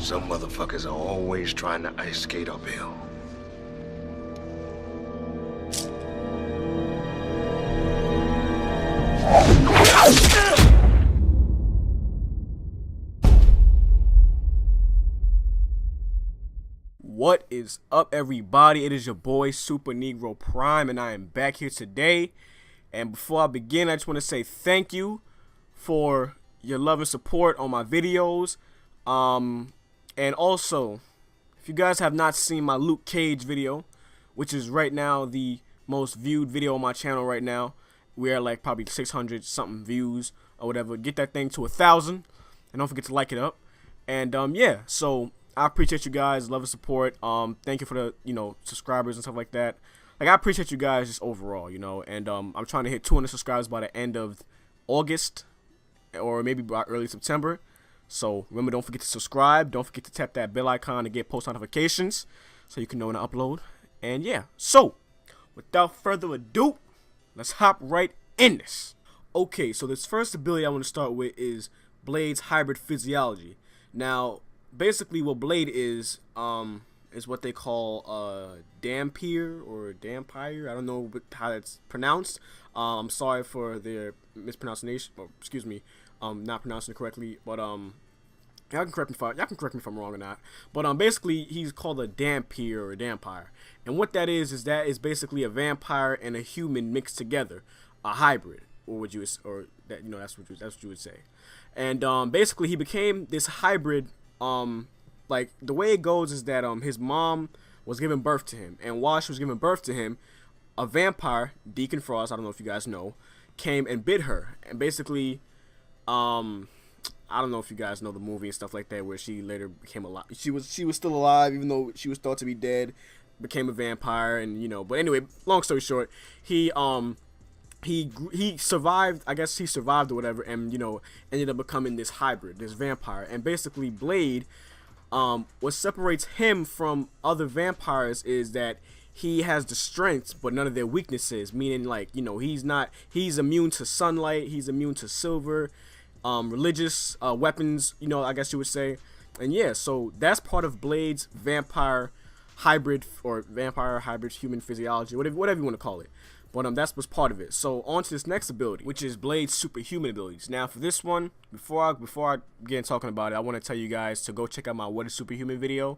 Some motherfuckers are always trying to ice skate uphill. What is up, everybody? It is your boy Super Negro Prime, and I am back here today. And before I begin, I just want to say thank you for your love and support on my videos. And also, if you guys have not seen my Luke Cage video, which is right now the most viewed video on my channel right now, we are like probably 600 something views or whatever. Get that thing to 1,000, and don't forget to like it up. And yeah, so I appreciate you guys, love and support. Thank you for the subscribers and stuff like that. Like, I appreciate you guys just overall, and I'm trying to hit 200 subscribers by the end of August or maybe by early September. So remember, don't forget to subscribe, don't forget to tap that bell icon to get post notifications so you can know when I upload. And yeah, so without further ado, let's hop right in this. Okay, so this first ability I want to start with is Blade's hybrid physiology. Now, basically what Blade is what they call Dampier or Dampire. I don't know how that's pronounced. I'm sorry for their mispronunciation, or excuse me, not pronouncing it correctly, but y'all can correct me if I'm wrong or not. But basically he's called a Dampier or a Dampire. And what that is basically a vampire and a human mixed together, a hybrid, or that's what you would say. And basically he became this hybrid. Like, the way it goes is that his mom was giving birth to him, and while she was giving birth to him, a vampire, Deacon Frost, I don't know if you guys know, came and bit her. And basically, I don't know if you guys know the movie and stuff like that, where she later became alive. She was still alive even though she was thought to be dead, became a vampire, and but anyway, long story short, he survived. I guess he survived or whatever, and ended up becoming this hybrid, this vampire. And basically Blade, what separates him from other vampires is that he has the strengths but none of their weaknesses, meaning, like, he's immune to sunlight, he's immune to silver, religious weapons, I guess you would say. And yeah, so that's part of Blade's vampire hybrid, or vampire hybrid human physiology, whatever you want to call it. But that's what's part of it. So on to this next ability, which is Blade's superhuman abilities. Now for this one, before I begin talking about it, I want to tell you guys to go check out my What is Superhuman video.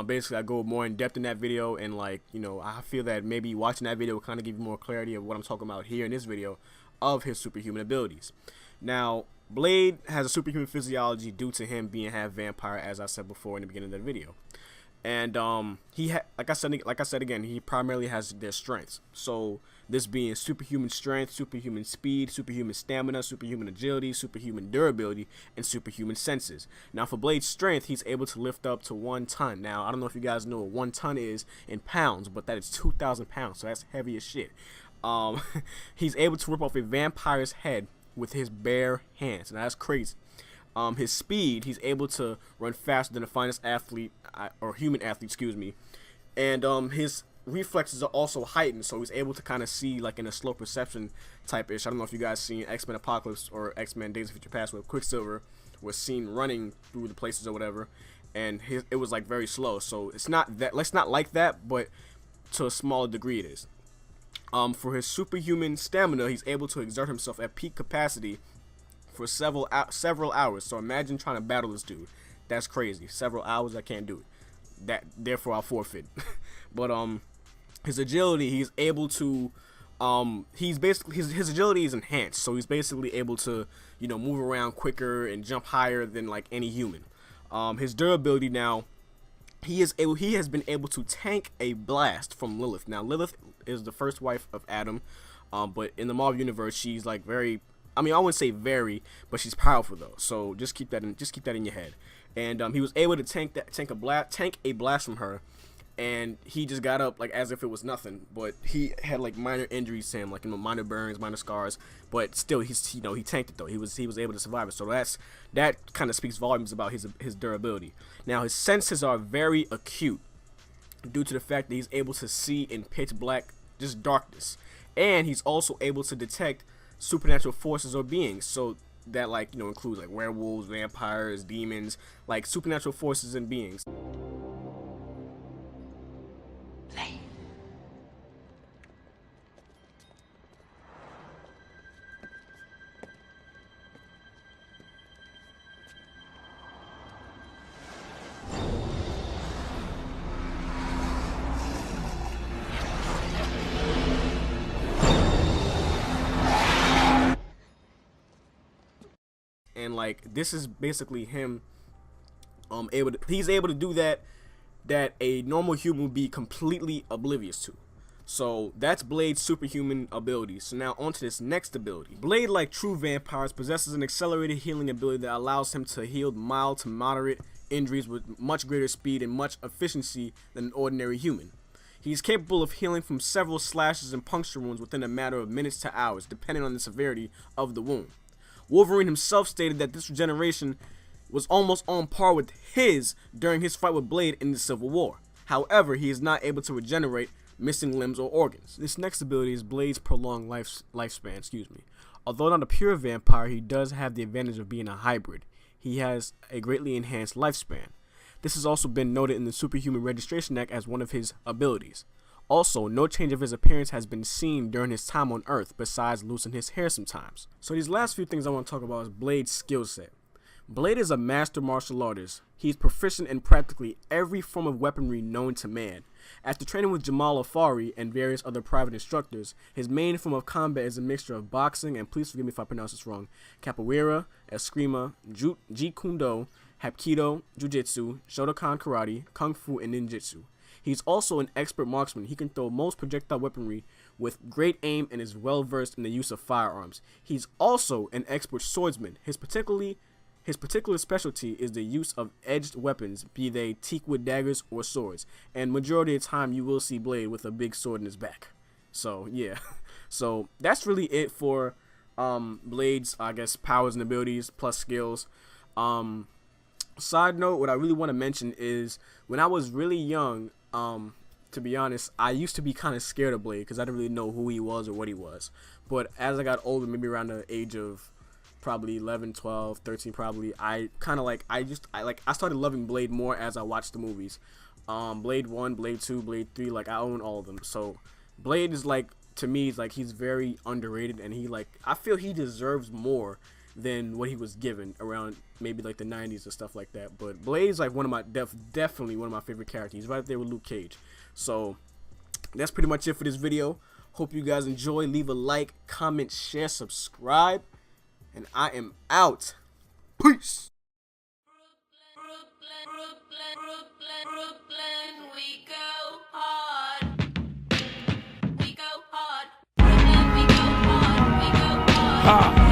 Basically I go more in depth in that video, and I feel that maybe watching that video will kind of give you more clarity of what I'm talking about here in this video of his superhuman abilities. Now, Blade has a superhuman physiology due to him being half vampire, as I said before in the beginning of the video. And like I said again, he primarily has their strengths. So this being superhuman strength, superhuman speed, superhuman stamina, superhuman agility, superhuman durability, and superhuman senses. Now for Blade's strength, he's able to lift up to 1 ton. Now I don't know if you guys know what 1 ton is in pounds, but that is 2,000 pounds. So that's heavy as shit. He's able to rip off a vampire's head with his bare hands. Now that's crazy. His speed, he's able to run faster than the finest athlete, or human athlete, excuse me. And his reflexes are also heightened, so he's able to kind of see like in a slow perception type-ish. I don't know if you guys seen X-Men Apocalypse or X-Men Days of Future Past, where Quicksilver was seen running through the places or whatever, and it was like very slow. So it's not like that, but to a smaller degree it is. For his superhuman stamina, he's able to exert himself at peak capacity for several hours. So imagine trying to battle this dude. That's crazy. Several hours, I can't do it. Therefore I'll forfeit. But his agility, he's able to he's basically his agility is enhanced, so he's basically able to move around quicker and jump higher than like any human. His durability, now he has been able to tank a blast from Lilith. Now Lilith is the first wife of Adam, but in the Marvel universe she's like very, I wouldn't say very, but she's powerful though. So just keep that in your head. And he was able to tank a blast from her, and he just got up like as if it was nothing. But he had like minor injuries to him, like minor burns, minor scars. But still, he tanked it though. He was able to survive it. So that kind of speaks volumes about his durability. Now his senses are very acute due to the fact that he's able to see in pitch black, just darkness, and he's also able to detect supernatural forces or beings. So that like, you know, includes like werewolves, vampires, demons, like supernatural forces and beings. And like this is basically him he's able to do that a normal human would be completely oblivious to. So that's Blade's superhuman abilities. So now on to this next ability. Blade, like true vampires, possesses an accelerated healing ability that allows him to heal mild to moderate injuries with much greater speed and much efficiency than an ordinary human. He is capable of healing from several slashes and puncture wounds within a matter of minutes to hours, depending on the severity of the wound. Wolverine himself stated that this regeneration was almost on par with his during his fight with Blade in the Civil War. However, he is not able to regenerate missing limbs or organs. This next ability is Blade's prolonged lifespan. Although not a pure vampire, he does have the advantage of being a hybrid. He has a greatly enhanced lifespan. This has also been noted in the Superhuman Registration Act as one of his abilities. Also, no change of his appearance has been seen during his time on Earth, besides losing his hair sometimes. So these last few things I want to talk about is Blade's skill set. Blade is a master martial artist. He's proficient in practically every form of weaponry known to man. After training with Jamal Afari and various other private instructors, his main form of combat is a mixture of boxing and, please forgive me if I pronounce this wrong, capoeira, eskrima, jeet kune do, hapkido, jujitsu, Shotokan karate, kung fu, and ninjutsu. He's also an expert marksman. He can throw most projectile weaponry with great aim and is well versed in the use of firearms. He's also an expert swordsman. His particular specialty is the use of edged weapons, be they teakwood daggers or swords. And majority of the time you will see Blade with a big sword in his back. So yeah, so that's really it for Blade's, I guess, powers and abilities plus skills. Side note, what I really want to mention is when I was really young, to be honest, I used to be kind of scared of Blade because I didn't really know who he was or what he was. But as I got older, maybe around the age of probably 11, 12, 13 probably, I started loving Blade more as I watched the movies. Blade 1, Blade 2, Blade 3, like I own all of them. So Blade is like, to me, is like he's very underrated, and I feel he deserves more than what he was given around maybe like the 90s and stuff like that. But Blade's like one of my definitely one of my favorite characters. He's right there with Luke Cage. So that's pretty much it for this video. Hope you guys enjoy. Leave a like, comment, share, subscribe, and I am out. Peace. Brooklyn, we go hard. We go hard. Brooklyn, we go hard. We go hard.